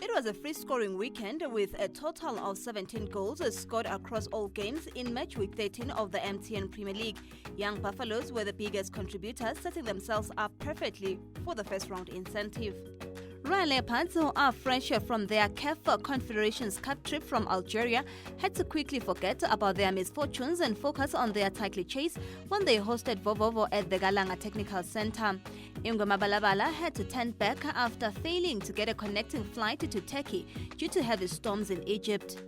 It was a free-scoring weekend with a total of 17 goals scored across all games in match week 13 of the MTN Premier League. Young Buffaloes were the biggest contributors, setting themselves up perfectly for the first round incentive. Royal Leopards, who are fresh from their CAF Confederations Cup trip from Algeria, had to quickly forget about their misfortunes and focus on their title chase when they hosted Volvo at the Galanga Technical Center. Ingoma Balabala had to turn back after failing to get a connecting flight to Turkey due to heavy storms in Egypt.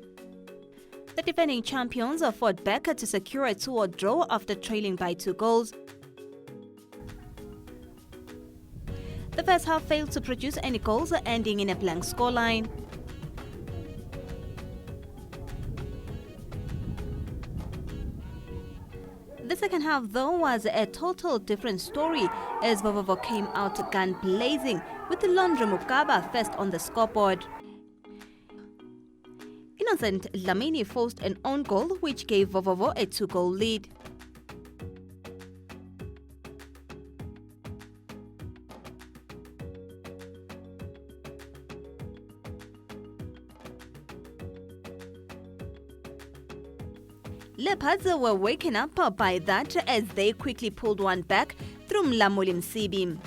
The defending champions fought back to secure a 2-2 draw after trailing by 2 goals. The first half failed to produce any goals, ending in a blank scoreline. The second half, though, was a total different story as Volvo came out gun blazing with Londra Mukaba first on the scoreboard. Innocent Dlamini forced an own goal which gave Volvo a 2-goal lead. Leopards were waken up by that as they quickly pulled one back through Mlamuli Msibi.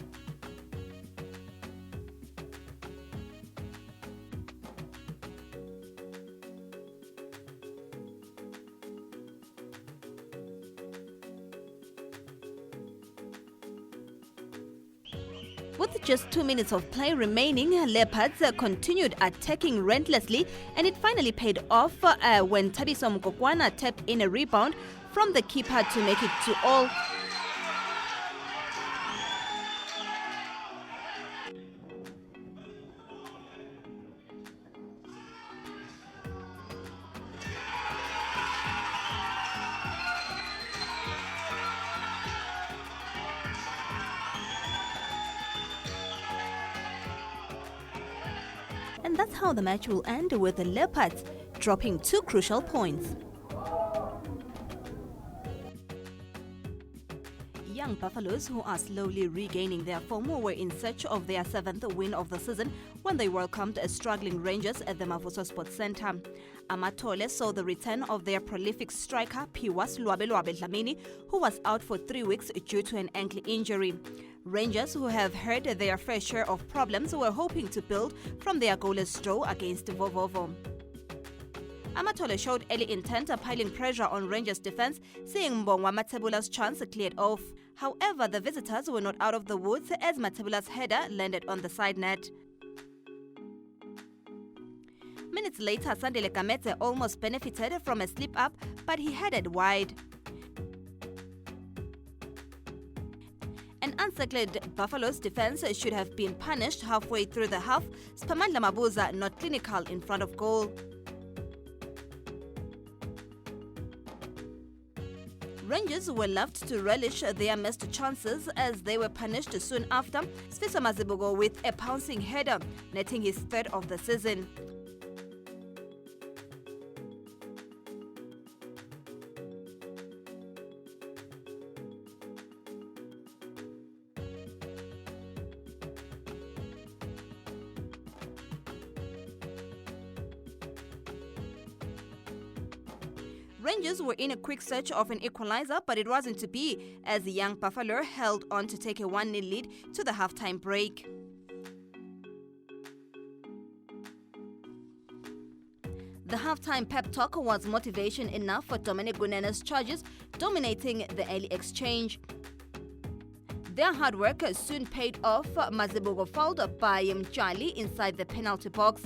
With just 2 minutes of play remaining, Leopards continued attacking relentlessly, and it finally paid off when Tabiso Mkokwana tapped in a rebound from the keeper to make it 2-2. And that's how the match will end, with the Leopards dropping 2 crucial points. Young Buffaloes, who are slowly regaining their form, were in search of their 7th win of the season when they welcomed a struggling Rangers at the Mavuso Sports Centre. Amatole saw the return of their prolific striker Piwas Lwabelwabe Dlamini, who was out for 3 weeks due to an ankle injury. Rangers, who have had their fair share of problems, were hoping to build from their goalless draw against Volvo. Amatole showed early intent, piling pressure on Rangers' defense, seeing Mbongwa Matebula's chance cleared off. However, the visitors were not out of the woods as Matebula's header landed on the side net. Minutes later, Sandile Kamete almost benefited from a slip-up, but he headed wide. An unsettled Buffalo's defense should have been punished halfway through the half. Spamandla Mabuza not clinical in front of goal. Rangers were left to relish their missed chances as they were punished soon after. Sfisa Mazibugo with a pouncing header, netting his 3rd of the season. Rangers were in a quick search of an equalizer, but it wasn't to be, as the young Buffalo held on to take a 1-0 lead to the halftime break. The halftime pep talk was motivation enough for Dominic Gunena's charges, dominating the early exchange. Their hard work soon paid off. Mazibugo fouled by Mjali inside the penalty box.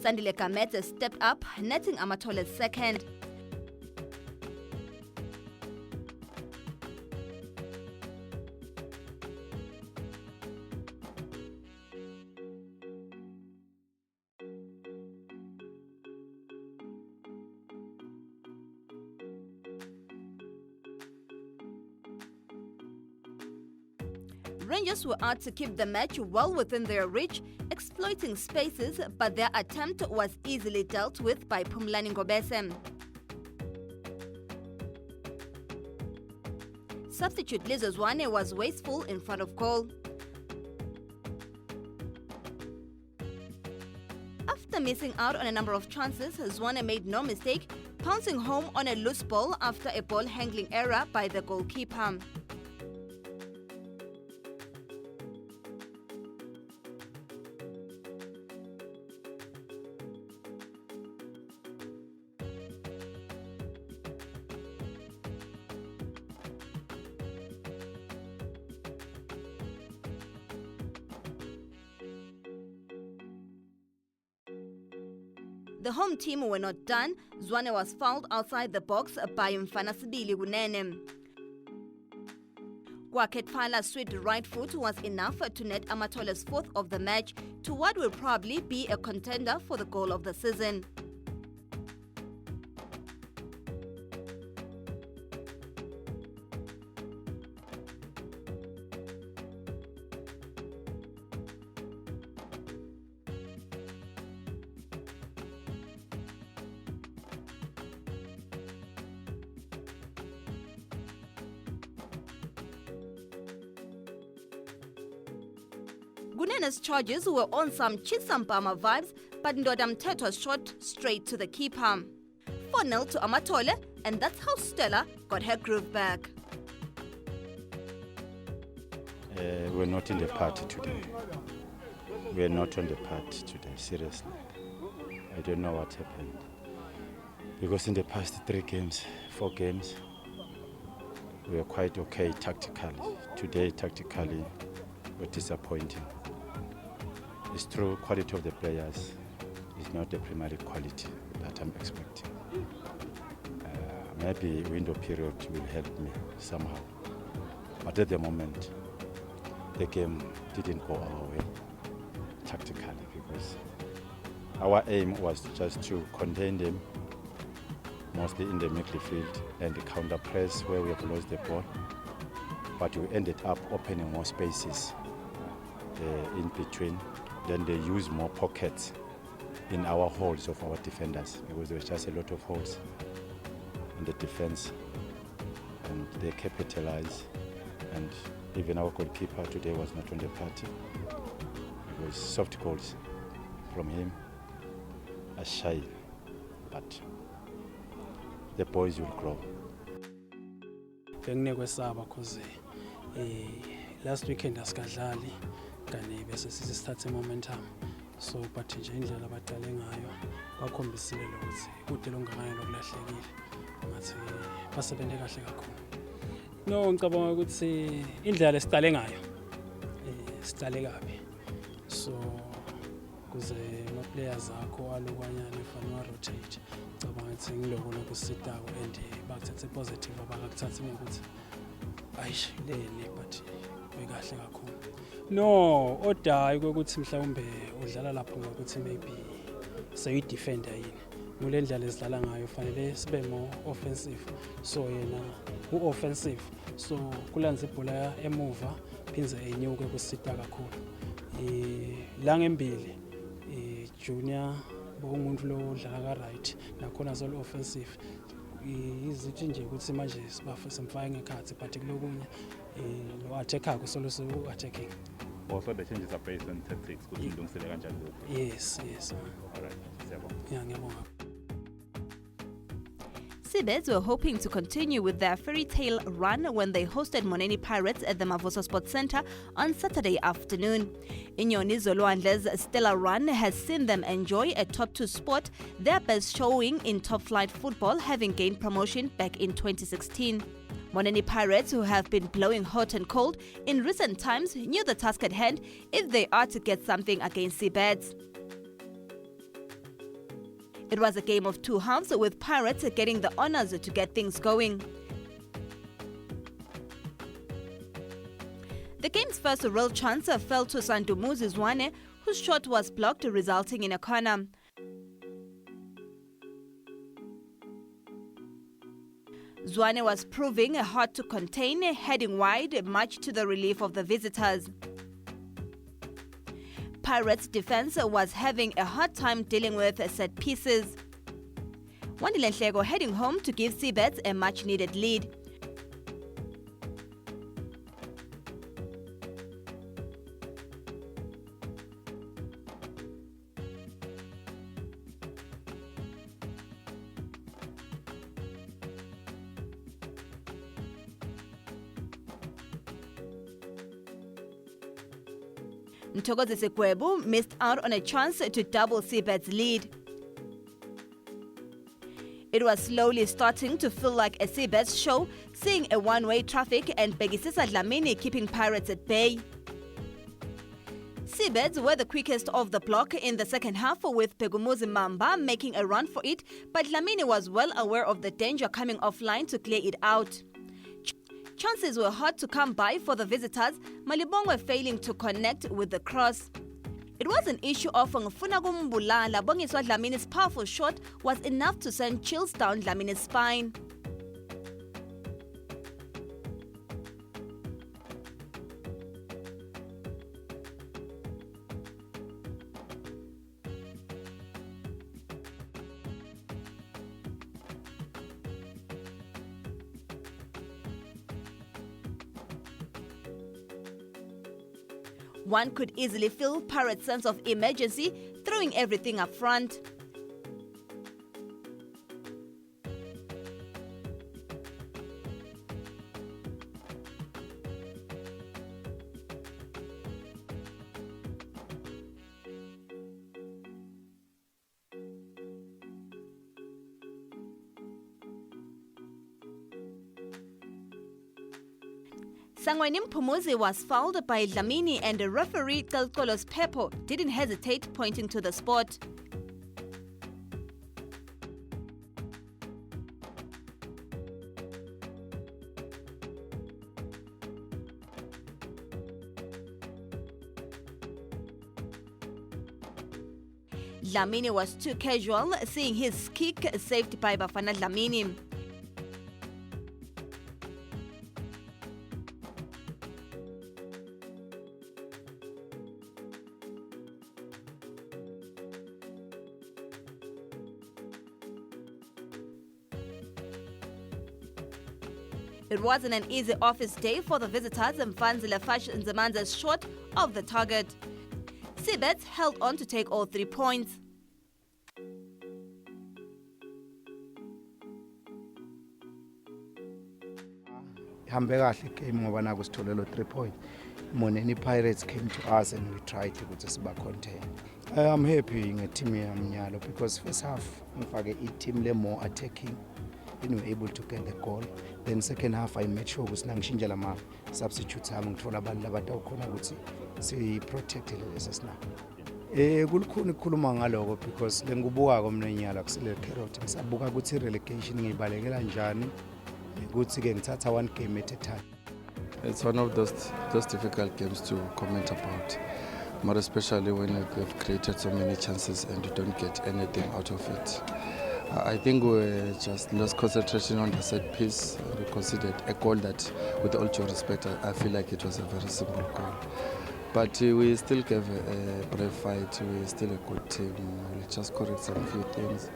Sandile Kamete stepped up, netting Amatole's 2nd. Rangers were out to keep the match well within their reach, exploiting spaces, but their attempt was easily dealt with by Phumlani Ngobese. Substitute Eswatini was wasteful in front of goal. After missing out on a number of chances, Zwane made no mistake, pouncing home on a loose ball after a ball handling error by the goalkeeper. The home team were not done. Zwane was fouled outside the box by Mfanasibili Moneni. Kwaketfala's sweet right foot was enough to net Amatole's fourth of the match to what will probably be a contender for the goal of the season. Gunene's charges were on some Chisampama vibes, but Ndoda Mthethwa shot straight to the keeper. 4-0 to Amatole, and that's how Stella got her groove back. We're not in the party today. We're not on the party today, seriously. I don't know what happened. Because in the past 4 games, we were quite okay tactically. Today, tactically, we're disappointing. It's true, quality of the players is not the primary quality that I'm expecting. Maybe window period will help me somehow. But at the moment, the game didn't go our way tactically because our aim was just to contain them, mostly in the midfield and the counter press where we have lost the ball. But we ended up opening more spaces in between. Then they use more pockets in our holes of our defenders because there was just a lot of holes in the defense, and they capitalize. And even our goalkeeper today was not on the party. It was soft goals from him, a shy, but the boys will grow. Last weekend asikadlali kani bese sisithathe momentum, so but nje indlela abadlale ngayo bakhombisile ukuthi kude longakanani lokulahlekile ngathi basebenze kahle kakhulu. No, ngicabanga ukuthi indlela esicale ngayo sicale kabi, so kuze ama players akho alokwanyana efana rotate, ngicabanga ukuthi ngiloko lokusitako and bakuthathe positive abakuthatha ngokuthi ayish leni but bekahle kakhulu. No, odayi ukuthi mhlawumbe udlala lapho ngokuthi maybe say defender yini. Mule ndlela esidlala ngayo fanele sibe more offensive. So yena u-offensive. So kulanza ibhola emuva phinze enyuke kusita kakhulu. La ngembili junior bongumuntu lo udlala ka right nakhona zolo offensive. Izithi nje ukuthi manje sibafa simfaya ngekhathi but kulokunye lo attacker kusolo so attacking. Also the changes are based on tactics ukuthi undungisele kanjani lokho. Yes. All right. Yeah, ngiyabonga. Seabeds were hoping to continue with their fairy tale run when they hosted Moneni Pirates at the Mavosa Sports Center on Saturday afternoon. Inyoni Zolwandle's stellar run has seen them enjoy a top 2 spot, their best showing in top-flight football, having gained promotion back in 2016. Moneni Pirates, who have been blowing hot and cold in recent times, knew the task at hand if they are to get something against Seabeds. It was a game of 2 halves, with Pirates getting the honours to get things going. The game's first real chance fell to Sandumuzi Zwane, whose shot was blocked, resulting in a corner. Zwane was proving hard to contain, heading wide, much to the relief of the visitors. Pirates' defense was having a hard time dealing with set pieces. Wandile Nhleko heading home to give Seabeds a much-needed lead. Mthokozi Segwebu missed out on a chance to double Seabeds' lead. It was slowly starting to feel like a Seabeds show, seeing a one-way traffic and Bekisisa Dlamini keeping Pirates at bay. Seabeds were the quickest of the block in the second half, with Pegumuzi Mamba making a run for it, but Dlamini was well aware of the danger coming offline to clear it out. Chances were hard to come by for the visitors, Malibongwe failing to connect with the cross. It was an issue of Ngfuna Kumbulala. Bongiswa Dlamini's powerful shot was enough to send chills down Dlamini's spine. One could easily feel Pirates' sense of emergency, throwing everything up front. Sangweni Mpumuzi was fouled by Dlamini, and the referee Telkolos Pepo didn't hesitate, pointing to the spot. Dlamini was too casual, seeing his kick saved by Bafana Dlamini. It wasn't an easy office day for the visitors, and Mfanzile Fash Nzemanza's short of the target. Seabeds held on to take all 3 points. Hambe kahle game ngoba naku sitholelo 3 points. Moneni Pirates came to us and we tried to siba contain. I'm happy ngeteam yami because first half ngifake team le more attacking, then we were able to get the goal. Then second half I made sure ukuthi nangishintsha lama substitutes ami ngithola abantu labadawukhona ukuthi si protect lesi sina. Kulukhuni ukukhuluma ngaloko because lengibuka komnenyala kusile carrot ngisabuka ukuthi relegation ngibalekela njani ukuthi ke ngithatha one game at a time. It's one of those difficult games to comment about, more especially when you've created so many chances and you don't get anything out of it. I think we just lost concentration on the set piece. We considered a goal that, with all due respect, I feel like it was a very simple goal. But we still gave a brave fight. We're still a good team. We'll just correct some few things.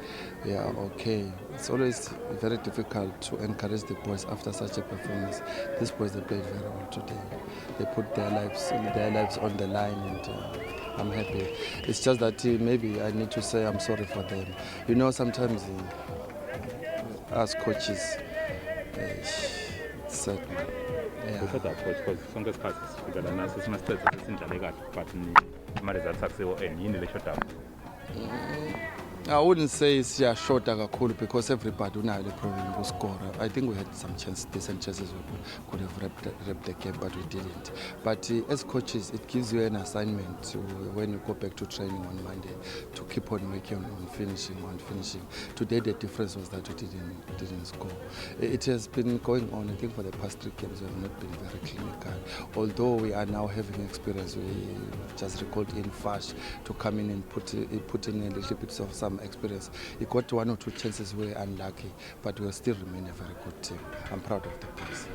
We are okay. It's always very difficult to encourage the boys after such a performance. These boys, they played very well today. They put their lives on the line, and I'm happy. It's just that maybe I need to say I'm sorry for them. You know, sometimes as coaches, it's sad. Before that coach, because sonke isikhathi sifika la naso simasithethe sesindlale kahle but imali zathakisiwe and yini le short up. I wouldn't say it's short kakhulu because everybody unayo le problem to score. I think we had some decent chances we could have wrapped the game, but we didn't. But as coaches, it gives you an assignment to, when you go back to training on Monday, to keep on working on finishing. Today the difference was that we didn't score. It has been going on. I think for the past 3 games we have not been very clinical. Although we are now having experience, we just recalled in Fash to come in and put in a little bit of some some experience. He got 1 or 2 chances, we were unlucky, but we'll still remain a very good team. I'm proud of the boys.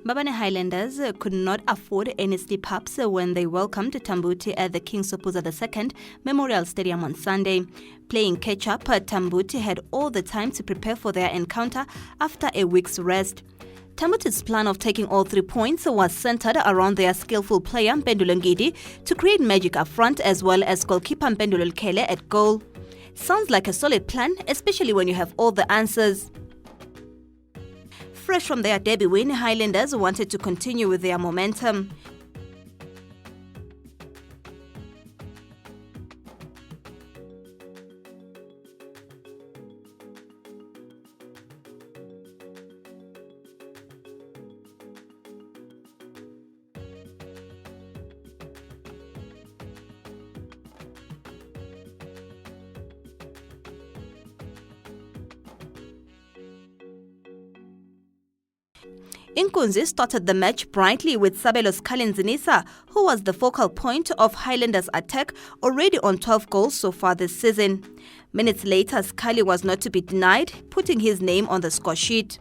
Mbabane Highlanders could not afford any slip-ups when they welcomed Tambuti at the King Sopuza II Memorial Stadium on Sunday. Playing catch-up, Tambuti had all the time to prepare for their encounter after a week's rest. Tambuti's plan of taking all 3 points was centered around their skillful player Mpendulo Ngidi to create magic up front, as well as goalkeeper Mpendulo Kele at goal. Sounds like a solid plan, especially when you have all the answers. Fresh from their derby win, Highlanders wanted to continue with their momentum. Inkunzi started the match brightly with Sabelos Kalinzinisa, who was the focal point of Highlanders' attack, already on 12 goals so far this season. Minutes later, Skali was not to be denied, putting his name on the score sheet.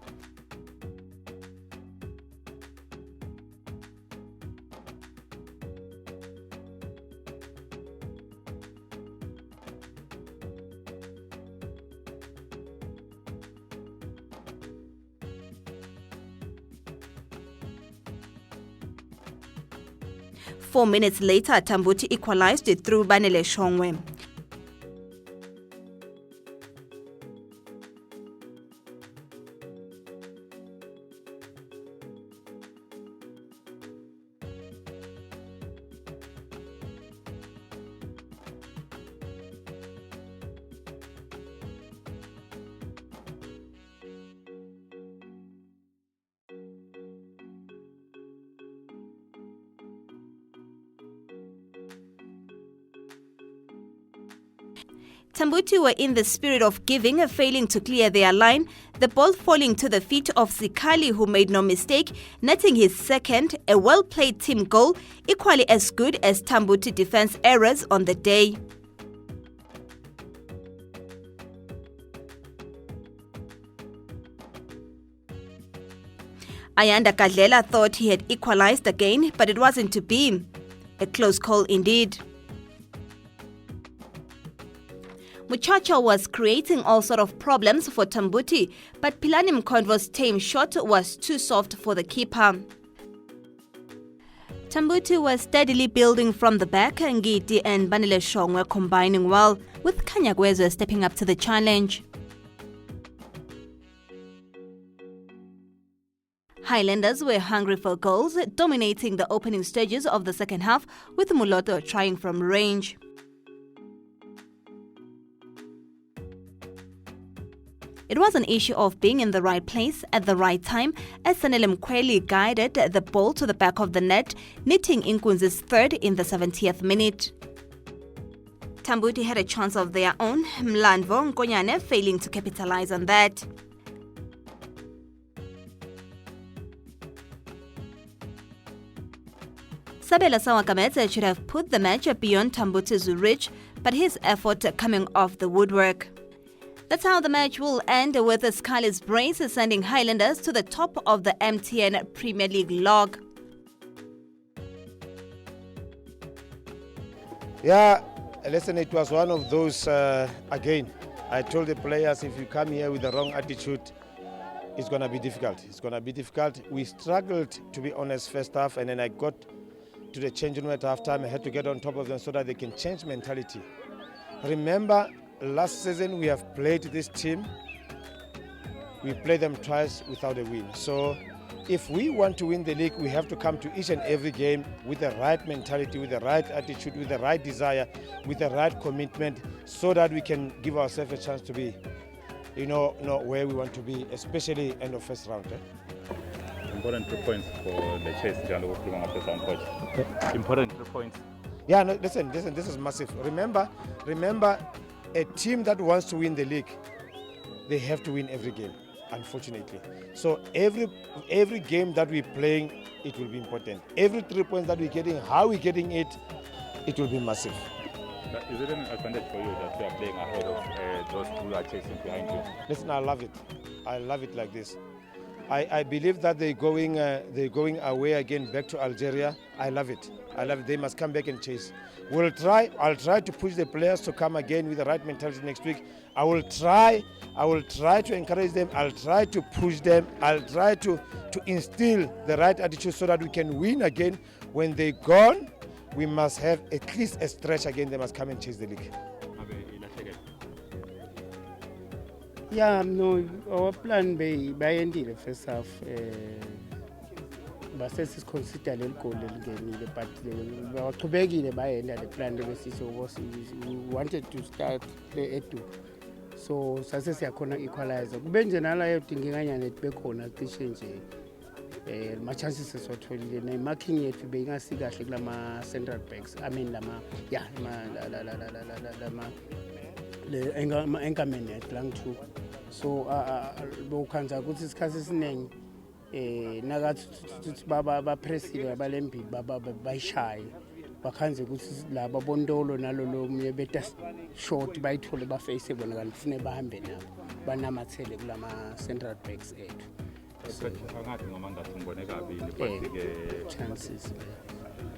Four minutes later, Tambuti equalized it through Banele Shongwe. Tambuti were in the spirit of giving, failing to clear their line, the ball falling to the feet of Sikali, who made no mistake, netting his second, a well-played team goal, equally as good as Tambuti defense errors on the day. Ayanda Kadlela thought he had equalized again, but it wasn't to be. A close call indeed. Muchacha was creating all sort of problems for Tambuti, but Pilani Mkonvo's tame shot was too soft for the keeper. Tambuti was steadily building from the back, and Ngidi and Banile Shong were combining well, with Kanyagwezo stepping up to the challenge. Highlanders were hungry for goals, dominating the opening stages of the second half, with Muloto trying from range. It was an issue of being in the right place at the right time, as Sanele Mkweli guided the ball to the back of the net, netting Inkunzi's third in the 70th minute. Tambuti had a chance of their own, Mlandvo Nkonyane failing to capitalize on that. Sabela Sawakamete should have put the match beyond Tambuti's reach, but his effort coming off the woodwork. That's how the match will end, with the Scarlet's brace sending Highlanders to the top of the MTN Premier League log. Yeah, listen, it was one of those, again, I told the players, if you come here with the wrong attitude, it's going to be difficult. It's going to be difficult. We struggled, to be honest, first half, and then I got to the changing room at halftime. I had to get on top of them so that they can change mentality. Remember, last season we have played this team. We played them twice without a win. So if we want to win the league, we have to come to each and every game with the right mentality, with the right attitude, with the right desire, with the right commitment, so that we can give ourselves a chance to be, where we want to be, especially end of first round. Important 3 points for the chase. Important 3 points. Yeah, no, listen, this is massive. Remember, a team that wants to win the league, they have to win every game, unfortunately. So every game that we're playing, it will be important. Every 3 points that we're getting, how we're getting it, it will be massive. Is it an advantage for you that you are playing ahead of those who are chasing behind you? Listen, I love it. I love it like this. I believe that they're going away again back to Algeria. I love it. I love it. They must come back and chase. I'll try to push the players to come again with the right mentality next week. I will try to encourage them. I'll try to push them. I'll try to instill the right attitude so that we can win again. When they're gone, we must have at least a stretch again. They must come and chase the league. Yeah, no, our plan by ending the first half. But is considered a goal again, but we the plan we wanted to start play at 2. So success yakona equalizer. Kubenje nala yotinginganya netbekhona cishe nje. Ma chances esotholile ne marking yethu beyingasi kahle kulama central backs. I mean lama le anchorman at lang 2. So bokhanza ukuthi isikhathi esiningi nakathi baba pressile abalembili bayishaye bakhanze ukuthi laba bondolo nalolo munye beta short bayithole ba face bona kanti kufune bahambe nabo banamathele kulama central backs ethu. Angathi ngoma ngathi ngibone kabi but ke chances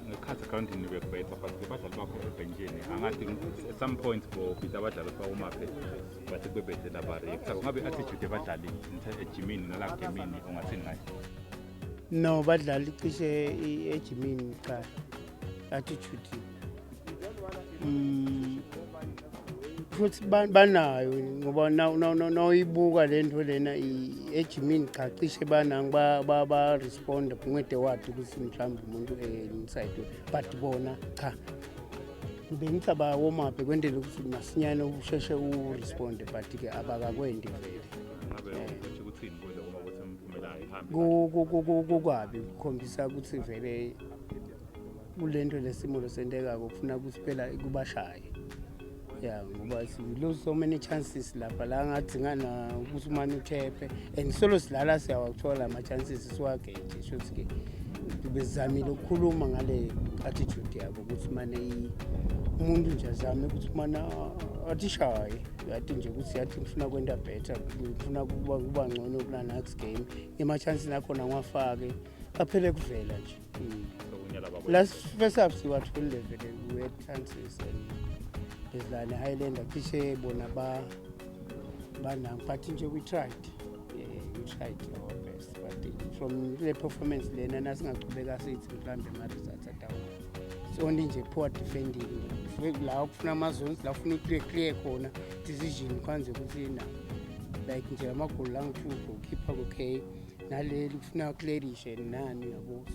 ngekhathi accounting bekubetha but abadlali bakho ebenjini angathi at some point for bita abadlali bawumaphe bathi kubebethe labari ngabe attitude abadlali ejimini nala gemini ungathini ngayo? No, badlali cishe ejimini cha attitude futhi banayo ngoba no ibuka lento lena ejimini cha cishe banang ba respond ngwede wathi ukuthi mhlawumbe umuntu inside but bona cha bengithi ba warm up kwendele ukuthi masinyane usheshe respond but ke abakakwendi vele ngabe ukuthi kuthini uma ukuthi umphumela ihambe kukabi ukhombisa ukuthi vele kulento lesimo senteka kufuna ukuthi phela kubashaye. Yeah, ngoba we lose so many chances lapha la ngadingana ukuthi umane uthephe and solo silala siyawathola ama chances siwagate shothi ke bezamile ukukhuluma ngale attitude yabo ukuthi manje umuntu nje azame ukuthi mana athishaye yathi nje ukuthi yathi ngifuna kwenda better ngifuna kuba ngcono kula next game ema chances nakhona ngwafake aphele kuvela nje. Last first half siwatholile vele we had chances and the Highlanders cishe bona banang but nje we tried our best but from the performance lena nasingaqhubeka sithi mhlambe ama results down so only nje poor defending la ukufuna ama zones la ufuna clear khona decision kwanze ukuthi na like nje amagoli lang 2 goalkeeper okay naleli ufuna clearishe nani yabo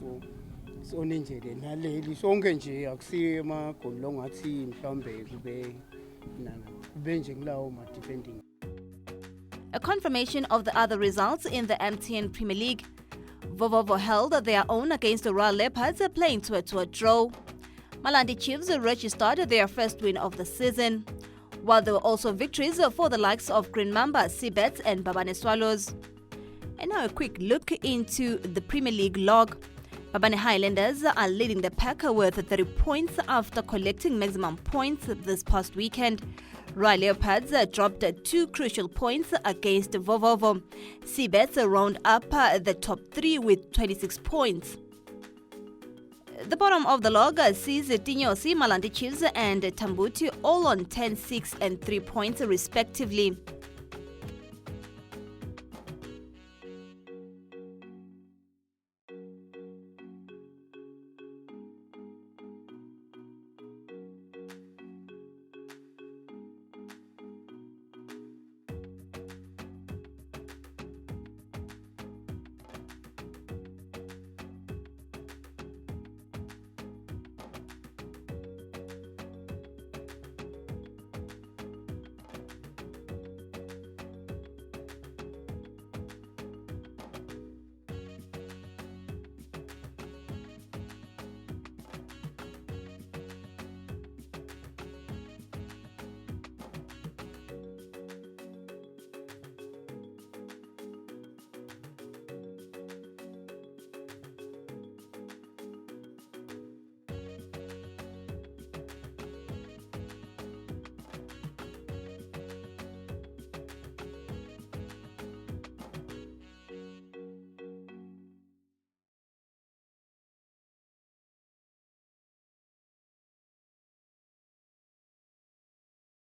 so nje le naleli sonke nje akusiyo amagoli longathi mhlambe kube nje kulawo ma defending. A confirmation of the other results in the MTN Premier League. Volvo held their own against the Royal Leopards, playing to a draw. Malandi Chiefs registered their first win of the season, while there were also victories for the likes of Green Mamba, Seabeds and Babane Swallows. And now a quick look into the Premier League log. Babane Highlanders are leading the pack with 30 points after collecting maximum points this past weekend. Royal Leopards dropped 2 crucial points against Volvo. Seabeds round up the top 3 with 26 points. The bottom of the log sees Tinyosi, Malandi Chiefs and Tambuti all on 10, 6 and 3 points respectively.